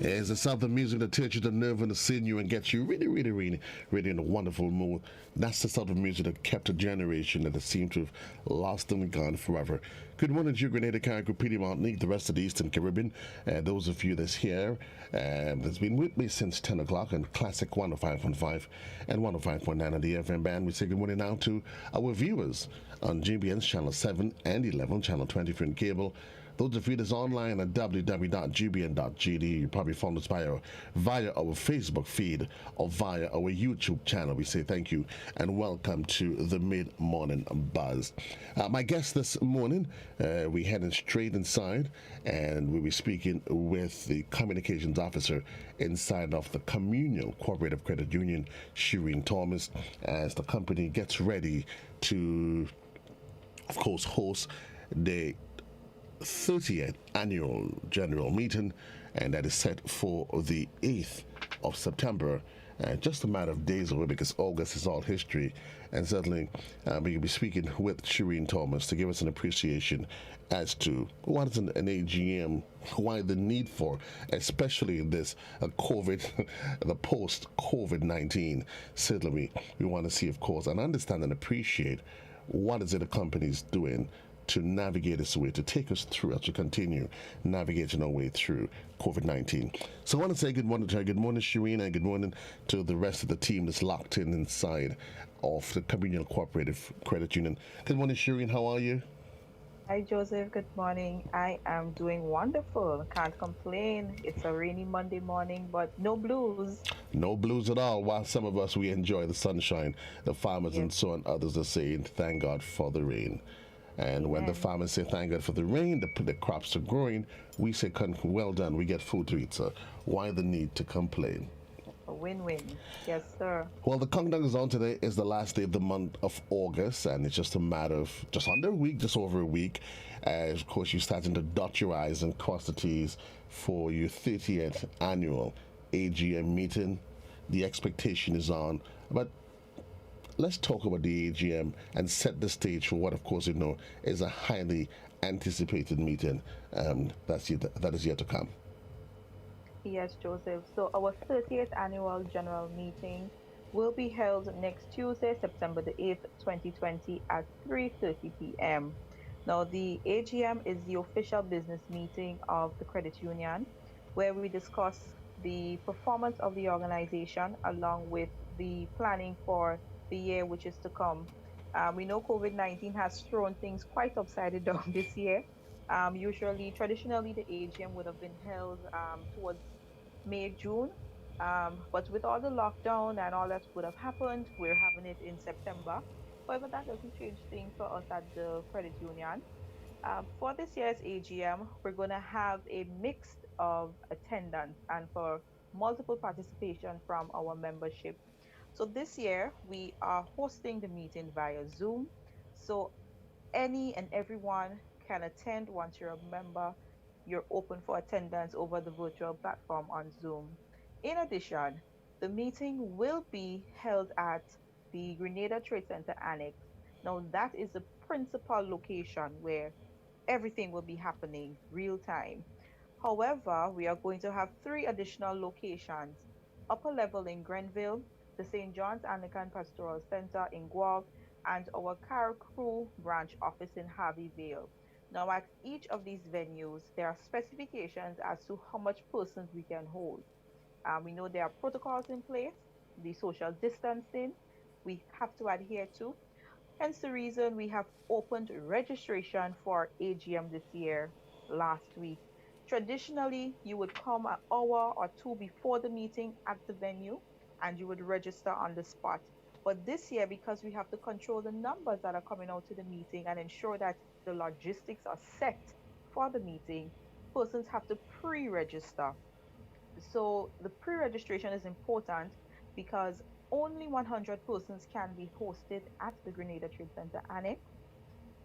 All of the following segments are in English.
It's the sound of music that touches the nerve and the sinew and gets you really in a wonderful mood. That's the sound of music that kept a generation that seemed to have lost and gone forever. Good morning to you, Grenada, Carrick, Petey, Martinique, the rest of the Eastern Caribbean. Those of you that's here, that's been with me since 10 o'clock on Classic 105.5 and 105.9 on the FM band. We say good morning now to our viewers on GBN's Channel 7 and 11, Channel 23 in cable. Those of you that's online at www.gbn.gd, you probably found us via our Facebook feed or via our YouTube channel. We say thank you and welcome to the Mid-Morning Buzz. My guest this morning, we heading straight inside and we'll be speaking with the communications officer inside of the Communal Cooperative Credit Union, Sherene Thomas, as the company gets ready to, of course, host the 30th annual general meeting, and that is set for the 8th of September. Just a matter of days away, because August is all history. And certainly we will be speaking with Sherene Thomas to give us an appreciation as to what is an AGM, why the need for, especially in this COVID, the post-COVID-19. Certainly we want to see, of course, and understand and appreciate what is it the company is doing to navigate us way, to take us through as we continue navigating our way through COVID-19. So I want to say good morning to her. Good morning, Sherene, and good morning to the rest of the team that's locked in inside of the Communal Cooperative Credit Union. Good morning, Sherene. How are you? Hi, Joseph. Good morning. I am doing wonderful. Can't complain. It's a rainy Monday morning, but no blues. No blues at all. While some of us, we enjoy the sunshine, the farmers Yes. and so on, others are saying, thank God for the rain. And when the Amen. farmers say thank God for the rain, the crops are growing, we say well done, we get food to eat. So why the need to complain? A win-win. Yes, sir. Well, the countdown is on. Today is the last day of the month of August, and it's just a matter of just under a week, just over a week. As of course, you're starting to dot your I's and cross the T's for your 30th annual AGM meeting. The expectation is on, but let's talk about the AGM and set the stage for what, of course, is a highly anticipated meeting that is yet to come. Yes, Joseph. So our 30th annual general meeting will be held next Tuesday, September the 8th, 2020 at 3:30 p.m. Now, the AGM is the official business meeting of the credit union where we discuss the performance of the organization along with the planning for the year which is to come. We know COVID-19 has thrown things quite upside down this year. Traditionally, the AGM would have been held towards May, June. But with all the lockdown and all that would have happened, we're having it in September. However, that doesn't change things for us at the credit union. For this year's AGM, we're going to have a mix of attendance and for multiple participation from our membership. So this year, we are hosting the meeting via Zoom. So any and everyone can attend once you're a member. You're open for attendance over the virtual platform on Zoom. In addition, the meeting will be held at the Grenada Trade Center Annex. Now, that is the principal location where everything will be happening real time. However, we are going to have three additional locations: upper level in Grenville, the St. John's Anglican Pastoral Center in Guelph, and our Caracru branch office in Harveyville. Now, at each of these venues, there are specifications as to how much persons we can hold. We know there are protocols in place, the social distancing we have to adhere to. Hence the reason we have opened registration for AGM this year last week. Traditionally, you would come an hour or two before the meeting at the venue and you would register on the spot. But this year, because we have to control the numbers that are coming out to the meeting and ensure that the logistics are set for the meeting, persons have to pre register. So the pre-registration is important because only 100 persons can be hosted at the Grenada Trade Center Annex,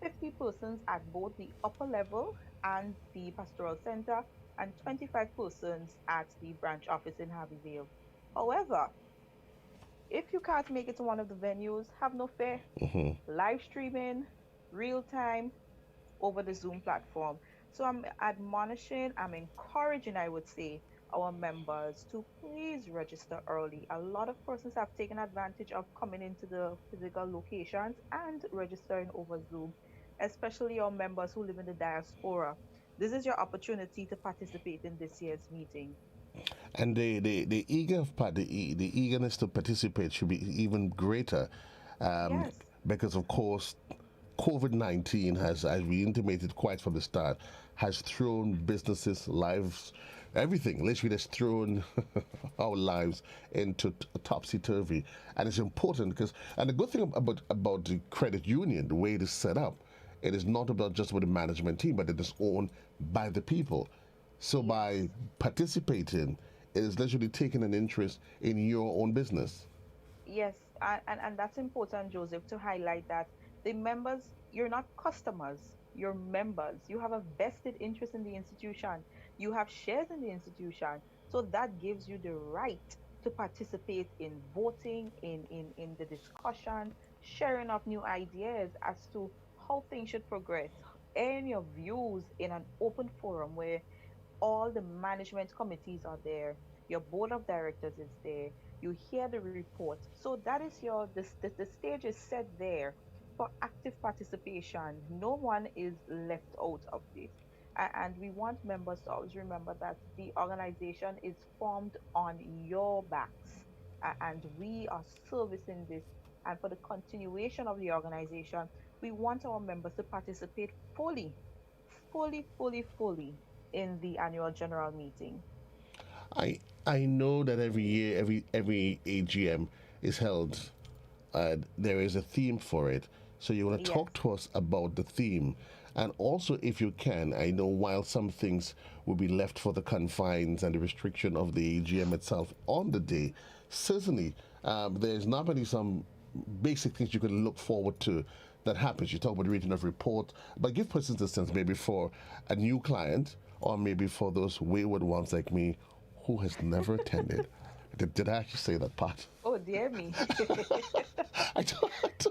50 persons at both the upper level and the pastoral center, and 25 persons at the branch office in Harveyville. However, if you can't make it to one of the venues, have no fear. Hmm. Live streaming, real time, over the Zoom platform. So I'm admonishing, I'm encouraging, I would say, our members to please register early. A lot of persons have taken advantage of coming into the physical locations and registering over Zoom, especially our members who live in the diaspora. This is your opportunity to participate in this year's meeting. And the eagerness to participate should be even greater, um, Yes, because of course COVID-19 has, as we intimated quite from the start, has thrown businesses, lives, everything, literally has thrown our lives into topsy-turvy. And it's important because, and the good thing about the credit union, the way it is set up, it is not about just with the management team, but it is owned by the people. So by yes. participating, it is literally taking an interest in your own business. Yes, and that's important, Joseph, to highlight that the members, you're not customers, you're members. You have a vested interest in the institution, you have shares in the institution. So that gives you the right to participate in voting, in the discussion, sharing of new ideas as to how things should progress, and your views in an open forum where all the management committees are there, your board of directors is there, you hear the report. So that is your the stage is set there for active participation. No one is left out of this. And we want members to always remember that the organization is formed on your backs, and we are servicing this. And for the continuation of the organization, we want our members to participate fully in the annual general meeting. I I know that every year, every AGM is held. There is a theme for it. So you want to Yes, talk to us about the theme, and also if you can. I know while some things will be left for the confines and the restriction of the AGM itself on the day, certainly there's not only some basic things you can look forward to that happens. You talk about reading of report, but give persons a sense maybe for a new client or maybe for those wayward ones like me who has never attended. Did I actually say that part? oh dear me. I don't,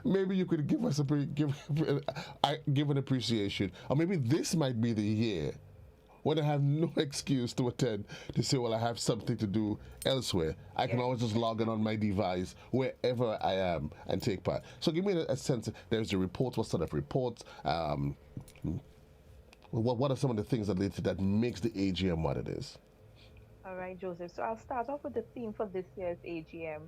maybe you could give us give an appreciation, or maybe this might be the year when I have no excuse to attend to say, well, I have something to do elsewhere. I can Yes. always just log in on my device wherever I am and take part. So give me a sense. There's the reports. What sort of reports? What are some of the things that makes the AGM what it is? All right, Joseph. So I'll start off with the theme for this year's AGM.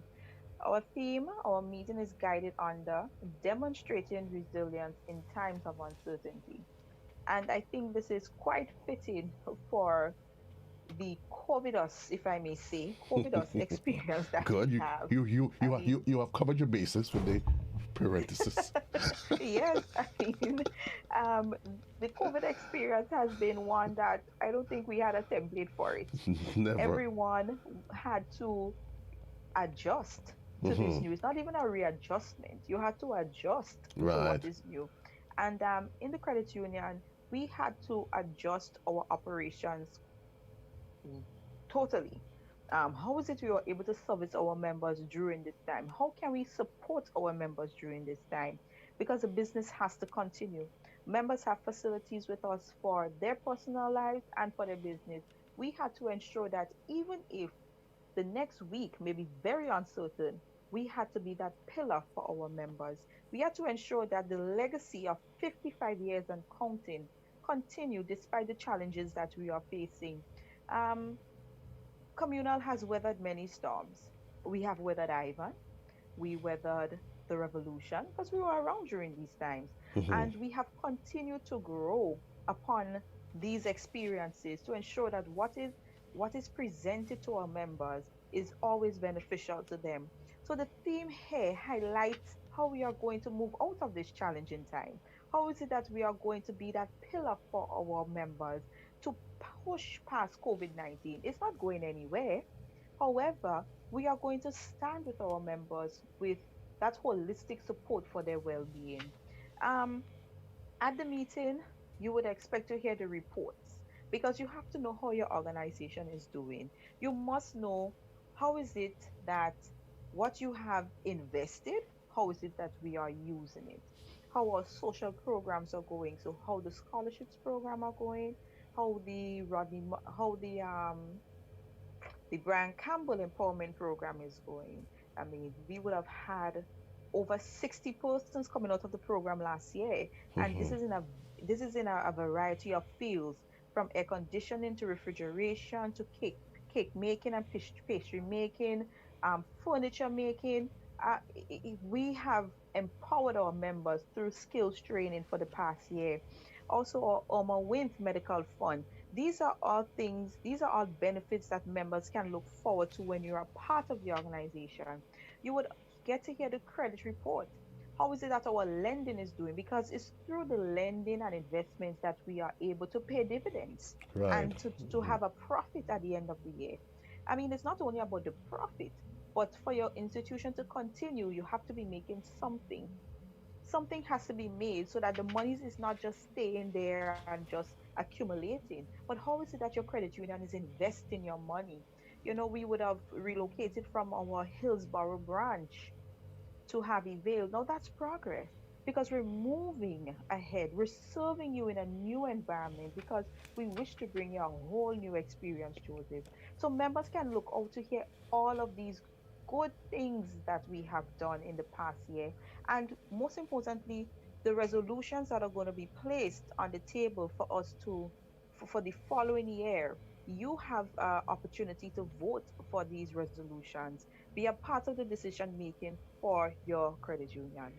Our theme, our meeting is guided under demonstrating resilience in times of uncertainty. And I think this is quite fitting for the COVIDus, if I may say, COVIDus experience that Good. we have. You I mean, you have covered your bases with the parenthesis. yes, I mean, um, the COVID experience has been one that I don't think we had a template for it. Never. Everyone had to adjust to this Hmm. new. It's not even a readjustment. You had to adjust to what Right. is new. And in the credit union, we had to adjust our operations totally. How is it we were able to service our members during this time? How can we support our members during this time? Because the business has to continue. Members have facilities with us for their personal lives and for their business. We had to ensure that even if the next week may be very uncertain, we had to be that pillar for our members. We had to ensure that the legacy of 55 years and counting continue despite the challenges that we are facing. Um, Communal has weathered many storms. We have weathered Ivan, we weathered the revolution because we were around during these times. Hmm. And we have continued to grow upon these experiences to ensure that what is presented to our members is always beneficial to them. So the theme here highlights how we are going to move out of this challenging time. How is it that we are going to be that pillar for our members to push past COVID-19? It's not going anywhere. However, we are going to stand with our members with that holistic support for their well being. Um, at the meeting, you would expect to hear the reports because you have to know how your organization is doing. You must know how is it that what you have invested, how is it that we are using it, how our social programs are going, so how the scholarships program are going, how the Brian Campbell Empowerment Program is going. I mean, we would have had over 60 persons coming out of the program last year, and this is in a variety of fields, from air conditioning to refrigeration to cake making and pastry making, furniture making. We have empowered our members through skills training for the past year. Also, our Oma Winth Medical Fund. These are all benefits that members can look forward to when you're a part of the organization. You would get to hear the credit report. How is it that our lending is doing? Because it's through the lending and investments that we are able to pay dividends Right. and to have a profit at the end of the year. I mean, it's not only about the profit, but for your institution to continue, you have to be making something has to be made so that the money is not just staying there and just accumulating. But how is it that your credit union is investing your money? You know, we would have relocated from our Hillsborough branch to have Vale. Now that's progress because we're moving ahead. We're serving you in a new environment because we wish to bring you a whole new experience, Joseph. So members can look out to hear all of these good things that we have done in the past year. And most importantly, the resolutions that are going to be placed on the table for us for the following year. You have opportunity to vote for these resolutions, be a part of the decision making for your credit union.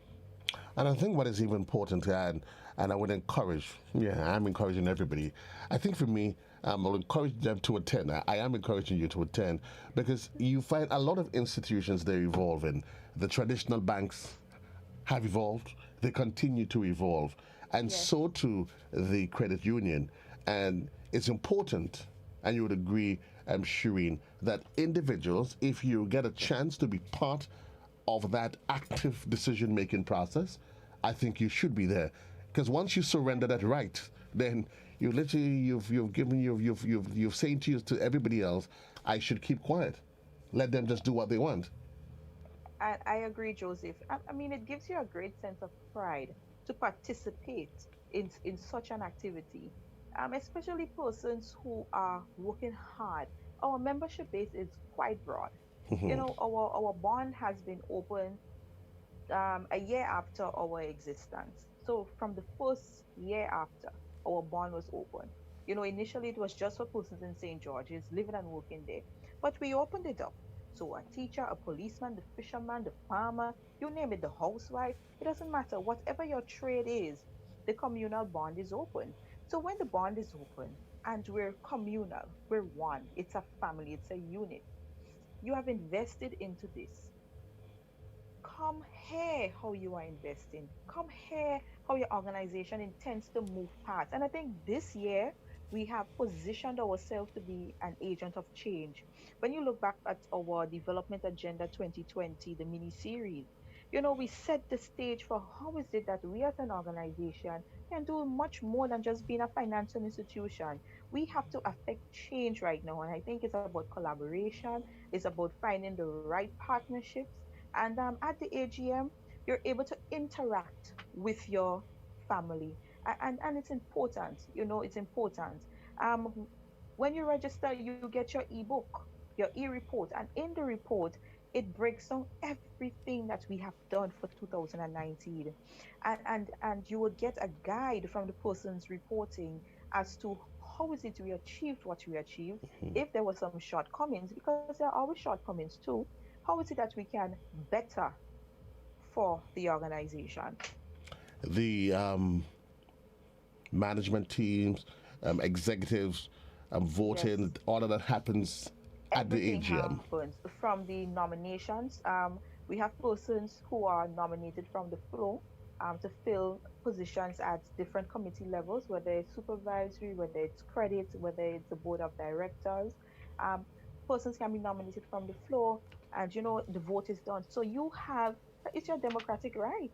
And I think what is even important to add, and I would encourage, yeah, I'm encouraging everybody. I think for me, I'll encourage them to attend. I am encouraging you to attend because you find a lot of institutions they're evolving. The traditional banks have evolved, they continue to evolve, and Yes. so too the credit union. And it's important, and you would agree, Shireen, that individuals, if you get a chance to be part of that active decision making process, I think you should be there. Because once you surrender that right, then you literally you've given you've saying to everybody else, I should keep quiet. Let them just do what they want. I agree, Joseph. I mean, it gives you a great sense of pride to participate in such an activity, especially persons who are working hard. Our membership base is quite broad. You know, our bond has been open a year after our existence. So from the first year after, our bond was open. You know, initially it was just for persons in St. George's living and working there, but we opened it up. So a teacher, a policeman, the fisherman, the farmer, you name it, the housewife, it doesn't matter. Whatever your trade is, the communal bond is open. So when the bond is open and we're communal, we're one, it's a family, it's a unit. You have invested into this. Come here how you are investing. Come here how your organization intends to move past. And I think this year we have positioned ourselves to be an agent of change. When you look back at our Development Agenda 2020, the mini series, you know, we set the stage for how is it that we as an organization can do much more than just being a financial institution. We have to affect change right now. And I think it's about collaboration, it's about finding the right partnerships, and at the AGM, you're able to interact with your family. And it's important, you know, it's important. Um, when you register, you get your ebook, your e-report, and in the report, it breaks down everything that we have done for 2019. And you would get a guide from the person's reporting as to how is it we achieved what we achieved, if there were some shortcomings, because there are always shortcomings too, how is it that we can better for the organization? The management teams, executives, Yes, voting, all of that happens at the everything AGM. happens from the nominations. We have persons who are nominated from the floor to fill positions at different committee levels, whether it's supervisory, whether it's credit, whether it's the board of directors. Um, Persons can be nominated from the floor, and you know the vote is done. So you have it's your democratic right.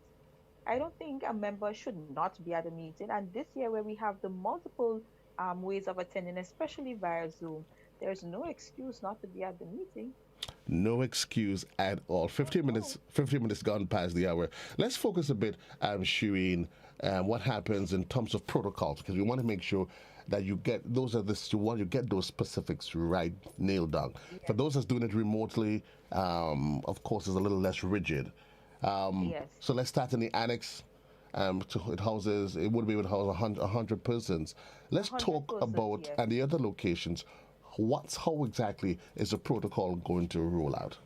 I don't think a member should not be at a meeting. And this year, where we have the multiple ways of attending, especially via Zoom, there's no excuse not to be at the meeting. No excuse at all. Oh, no. 15 minutes gone past the hour. Let's focus a bit, Shireen, what happens in terms of protocols, because we want to make sure that you get those are the you want you get those specifics right nailed down. For Yes. those that's doing it remotely, of course, it's a little less rigid. Yes. So let's start in the annex. It would be able to house a hundred persons. A Let's hundred talk persons, about yes. at the other locations. How exactly is the protocol going to roll out?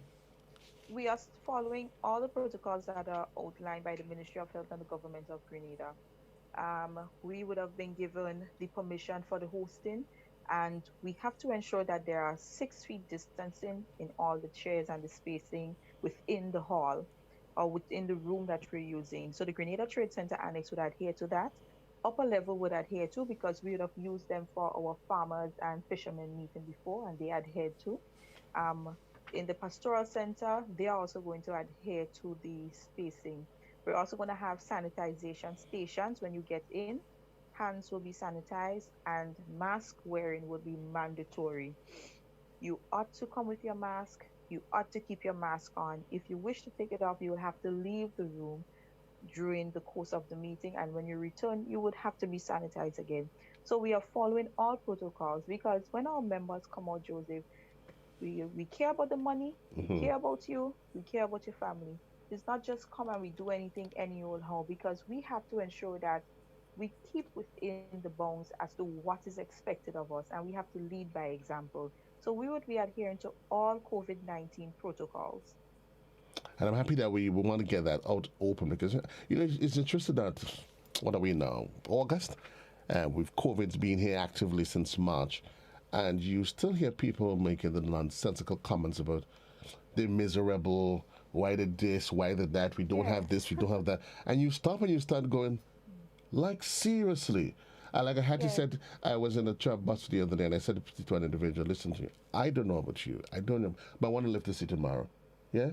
We are following all the protocols that are outlined by the Ministry of Health and the Government of Grenada. We would have been given the permission for the hosting, and we have to ensure that there are 6 feet distancing in all the chairs and the spacing within the hall or within the room that we're using. So the Grenada Trade Center Annex would adhere to that. Upper level would adhere to because we would have used them for our farmers and fishermen meeting before, and they adhered to. Um, in the pastoral center, they are also going to adhere to the spacing. We're also going to have sanitization stations when you get in. Hands will be sanitized and mask wearing will be mandatory. You ought to come with your mask. You ought to keep your mask on. If you wish to take it off, you will have to leave the room during the course of the meeting. And when you return, you would have to be sanitized again. So we are following all protocols because when our members come out, Joseph, we care about the money, we Hmm. care about you, we care about your family. It's not just come and we do anything any old how because we have to ensure that we keep within the bounds as to what is expected of us and we have to lead by example. So we would be adhering to all COVID-19 protocols. And I'm happy that we want to get that out open because it's interesting that what are we now August, and with COVID's been here actively since March, and you still hear people making the nonsensical comments about they're miserable. Why did this? Why did that? We don't have Yes. this. We don't have that. And you stop and you start going, like seriously. Like I had to Yes. said, I was in a truck bus the other day, and I said to an individual, "Listen to me. I don't know about you. I don't know, but I want to live to see tomorrow. Yeah,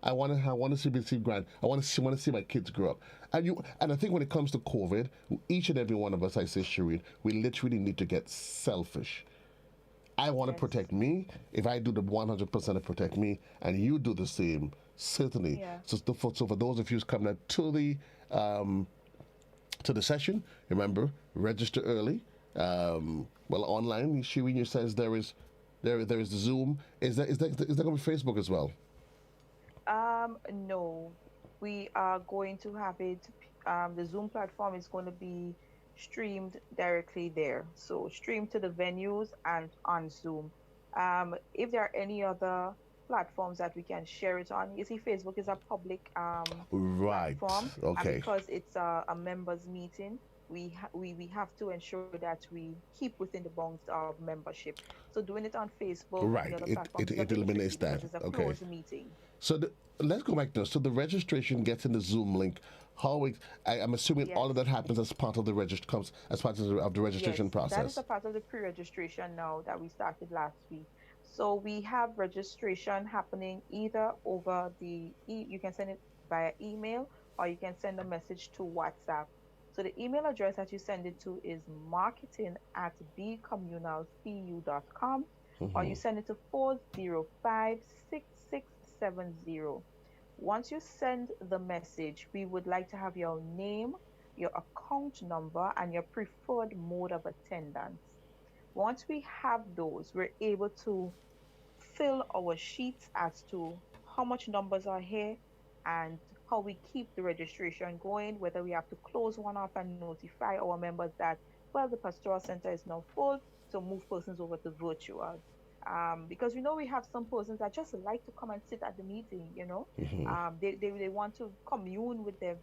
I want to see grand. I want to see my kids grow up. And I think when it comes to COVID, each and every one of us, I say, Sherene, we literally need to get selfish. I want to Yes. protect me. If I do the 100% to protect me, and you do the same, certainly. Yeah. So for those of you who's coming up um, to the session, remember register early. Well, online, Sherene says there is Zoom. Is that going to be Facebook as well? No, we are going to have it. The Zoom platform is going to be streamed directly there. So stream to the venues and on Zoom. If there are any other platforms that we can share it on, you see, Facebook is a public Right. platform, and Okay. because it's a members meeting, we have to ensure that we keep within the bounds of membership. So doing it on Facebook and the Right. other It, platforms it, is a it bit tricky eliminates because that. it's a Okay. closed meeting. So let's go back now. So the registration gets in the Zoom link. I'm assuming all of Yes. that happens as part of the comes as part of the registration Yes, that is process. a part of the pre-registration now that we started last week. So we have registration happening either over you can send it via email or you can send a message to WhatsApp. So the email address that you send it to is marketing@bcommunalcu.com or you Hmm. send it to 405-6670. Once you send the message, we would like to have your name, your account number, and your preferred mode of attendance. Once we have those, we're able to fill our sheets as to how much numbers are here and how we keep the registration going, whether we have to close one off and notify our members that, well, the pastoral center is now full, so move persons over to virtual. Because we know we have some persons that just like to come and sit at the meeting, you know. Hmm. They want to commune with their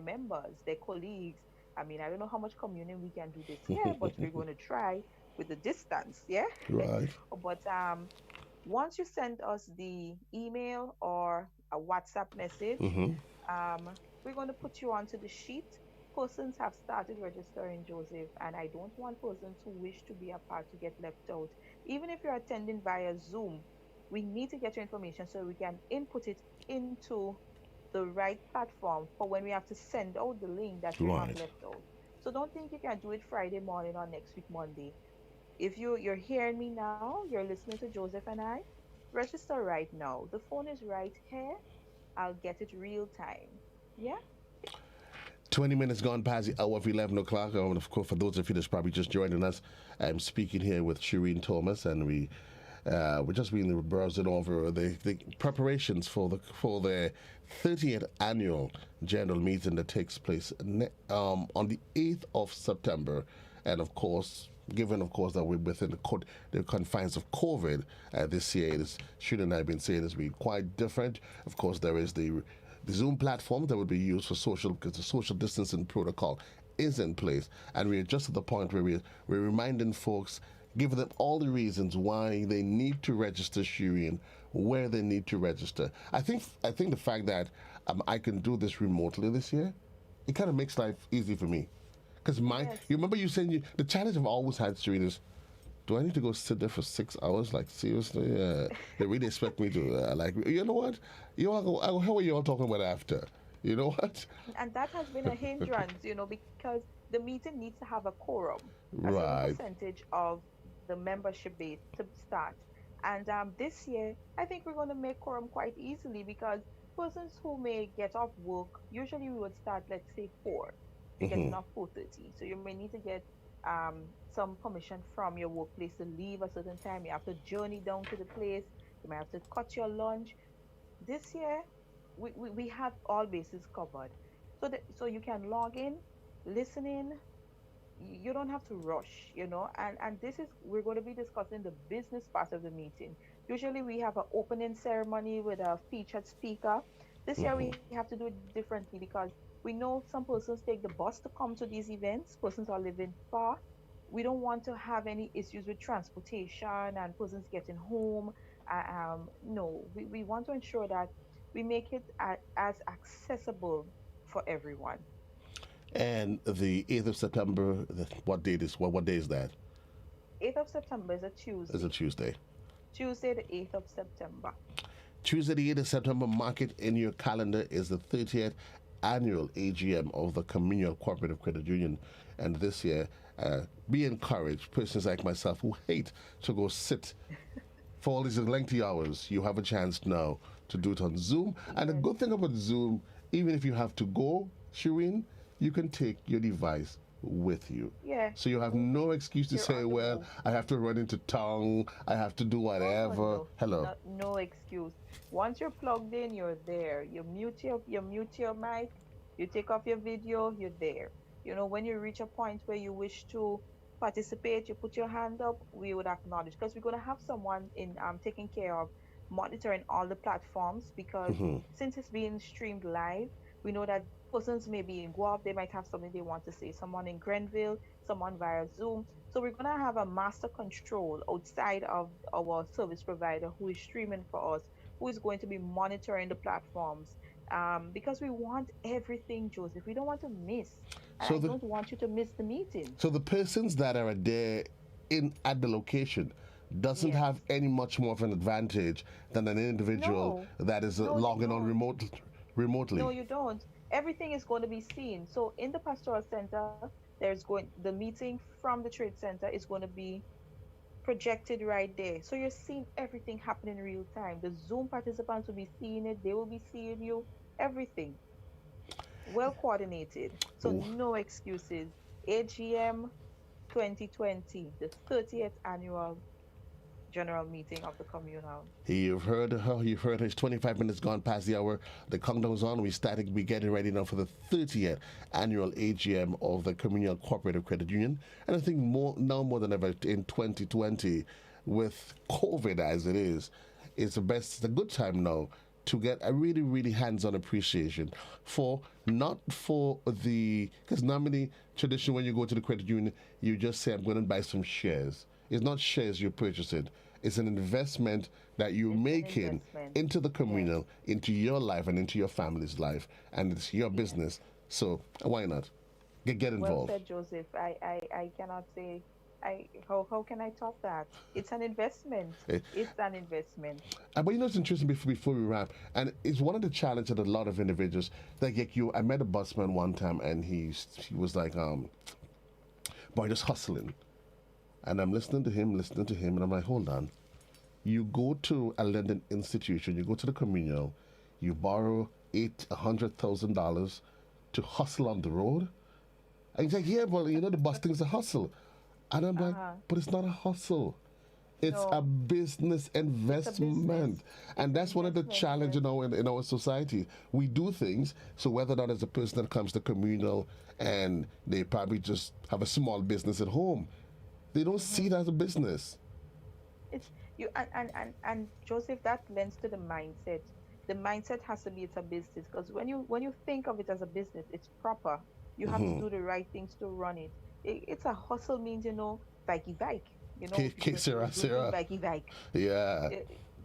members, their colleagues. I mean, I don't know how much communing we can do this year, but we're going to try with the distance, yeah. Right. But once you send us the email or a WhatsApp message, Hmm. we're going to put you onto the sheet. Persons have started registering, Joseph, and I don't want persons who wish to be a part to get left out. Even if you're attending via Zoom, we need to get your information so we can input it into the right platform for when we have to send out the link that you're not Right. left out. So don't think you can do it Friday morning or next week Monday. If you're hearing me now, you're listening to Joseph and I, register right now. The phone is right here. I'll get it real time. Yeah? 20 minutes gone past the hour of 11 o'clock. And of course, for those of you that's probably just joining us, I'm speaking here with Sherene Thomas, and we're just been browsing over the preparations for the 30th annual general meeting that takes place on the 8th of September. And of course, given of course that we're within the confines of COVID this year, as Sherene and I have been saying, it's been quite different. Of course, there is the Zoom platform that would be used for social, because the social distancing protocol is in place, and we're just at the point where we're reminding folks, giving them all the reasons why they need to register, Sherene, where they need to register. I think the fact that I can do this remotely this year, it kind of makes life easy for me. Because Yes. you remember you saying the challenge I've always had, Sherene, is, do I need to go sit there for 6 hours? Like, seriously? They really expect me to, like, you know what? How are you all talking about after? You know what? And that has been a hindrance, because the meeting needs to have a quorum, a certain Right. percentage of the membership base to start. And this year, I think we're going to make quorum quite easily, because persons who may get off work, usually we would start, let's say, 4. You're getting off 4:30. So you may need to get some permission from your workplace to leave a certain time. You have to journey down to the place. You might have to cut your lunch. This year, we have all bases covered. So you can log in, listen in. You don't have to rush, and this is, we're going to be discussing the business part of the meeting. Usually we have an opening ceremony with a featured speaker. This year we have to do it differently, because we know some persons take the bus to come to these events. Persons are living far. We don't want to have any issues with transportation and persons getting home. No, we want to ensure that we make it as accessible for everyone. And the 8th of September, what day is that? 8th of September is a It's a Tuesday. Tuesday. Tuesday, the 8th of September. Tuesday, the 8th of September, mark it in your calendar, is the 30th annual AGM of the Communal Cooperative Credit Union. And this year, be encouraged, persons like myself who hate to go sit for all these lengthy hours, you have a chance now to do it on Zoom. And the Yes, good thing about Zoom, even if you have to go, Shireen, you can take your device with you. yeah. So you have no excuse to You're say, on the well, move. I have to run into town, I have to do No, no, whatever. no, Hello. no excuse. Once you're plugged in, you're there. You mute your mic, you take off your video, you're there. When you reach a point where you wish to participate, you put your hand up, we would acknowledge, because we're going to have someone in taking care of monitoring all the platforms, because since it's being streamed live, we know that persons may be in Guelph, they might have something they want to say, someone in Grenville, someone via Zoom. So we're going to have a master control outside of our service provider who is streaming for us, who is going to be monitoring the platforms. Because we want everything, Joseph. We don't want to miss. And So I the don't want you to miss the meeting. so the persons that are there in at the location doesn't Yes. have any much more of an advantage than an individual No, that is no, you logging on don't. No, remotely. you don't. Everything is going to be seen. So in the pastoral center, the meeting from the trade center is going to be projected right there. So you're seeing everything happen in real time. The Zoom participants will be seeing it, they will be seeing you, everything well coordinated. So no excuses. AGM 2020, the 30th annual general meeting of the communal. You've heard her. You've heard her. It's 25 minutes gone past the hour. The countdown's on. We getting ready now for the 30th annual AGM of the Communal Cooperative Credit Union. And I think more than ever in 2020, with COVID as it is, it's a good time now to get a really, really hands-on appreciation for, not for the, because normally, traditionally, when you go to the credit union, you just say, I'm going to buy some shares. It's not shares you're purchasing. It's an investment that you're It's an making investment. into the Yes, communal, into your life and into your family's life, and it's your yes. business. So why not get Well involved? said, Joseph. I cannot say, how can I top that? It's an investment. Eh, It's an investment. but it's interesting before we wrap, and it's one of the challenges that a lot of individuals, like you. I met a busman one time, and he was like, boy, just hustling. And I'm listening to him, and I'm like, hold on. You go to a lending institution, you go to the communal, you borrow $100,000 to hustle on the road. And he's like, yeah, well, the busting is a hustle. And I'm like, Uh-huh. but it's not a hustle. It's a No, business it's a business. investment. It's And an that's one of the investment, challenges yes. in our society. We do things, so whether or not as a person that comes to communal and they probably just have a small business at home, they don't see Hmm. it as a business. It's you and Joseph, that lends to the mindset. The mindset has to be it's a business because when you think of it as a business, it's proper. You have to do the right things to run it. It's a hustle means vikey vike. Que People say, oh, sera, do sera. vikey vike. Yeah.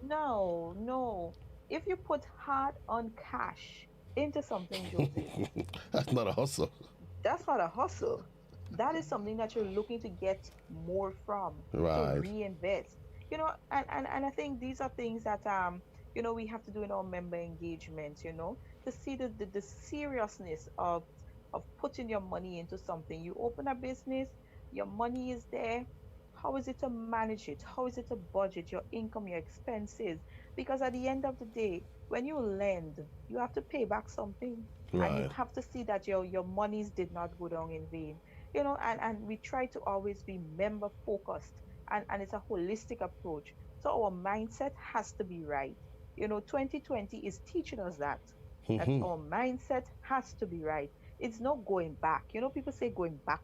No, no. If you put hard on cash into something, Joseph, That's not a hustle. that's not a hustle. That is something that you're looking to get more from, to Right. reinvest. And I think these are things that we have to do in our member engagements, to see the seriousness of putting your money into something. You open a business, your money is there. How is it to manage it? How is it to budget your income, your expenses? Because at the end of the day, when you lend, you have to pay back something, and you Right. have to see that your monies did not go down in vain. And we try to always be member focused, and it's a holistic approach. So our mindset has to be right. 2020 is teaching us that Hmm. our mindset has to be right. It's not going back. People say going back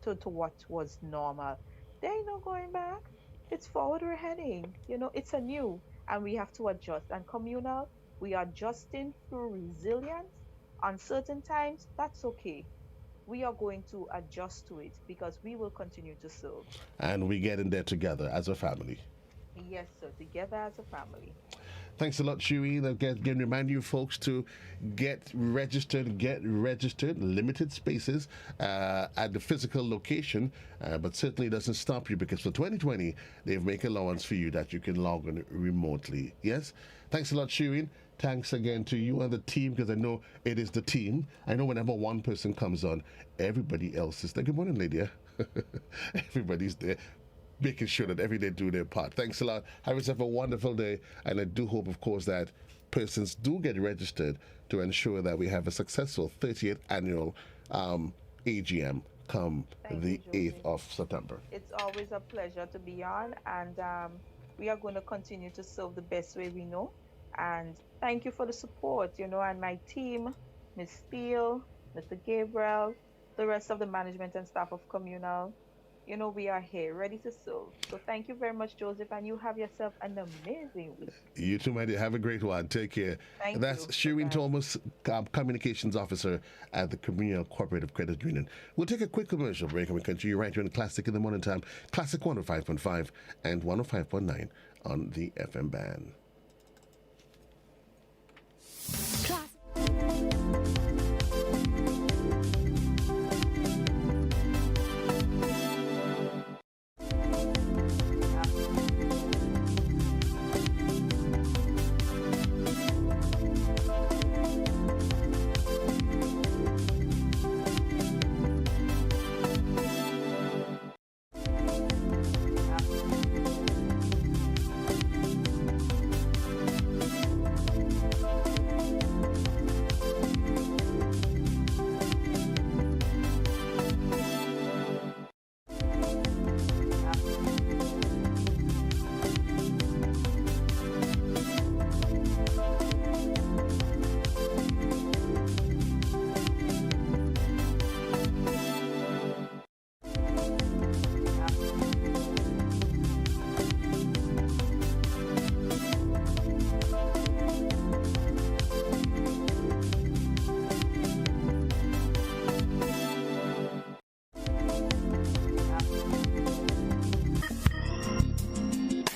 to what was normal. There ain't no going back. It's forward we're heading. It's a new, and we have to adjust. And communal, we are adjusting through resilience. Uncertain times, that's okay. We are going to adjust to it because we will continue to serve. And we get in there together as a family. Yes, sir. Together as a family. Thanks a lot, Sherene. Again, remind you folks to get registered. Get registered. Limited spaces at the physical location, but certainly doesn't stop you because for 2020 they've made allowance for you that you can log on remotely. Yes. Thanks a lot, Sherene. Thanks again to you and the team because I know it is the team. I know whenever one person comes on, everybody else is there. Good morning, Lydia. Everybody's there making sure that every day do their part. Thanks a lot. Have yourself a wonderful day. And I do hope, of course, that persons do get registered to ensure that we have a successful 30th annual AGM come Thank you, the 8th Joseph. of September. It's always a pleasure to be on, and we are going to continue to serve the best way we know. And thank you for the support, and my team, Miss Steele, Mr. Gabriel, the rest of the management and staff of Communal. We are here ready to serve. So thank you very much, Joseph, and you have yourself an amazing week. You too, my dear. Have a great one. Take care. Thank That's you. Bye Sherene bye. Thomas, Communications Officer at the Communal Cooperative Credit Union. We'll take a quick commercial break and we continue right here in Classic in the Morning Time. Classic 105.5 and 105.9 on the FM band.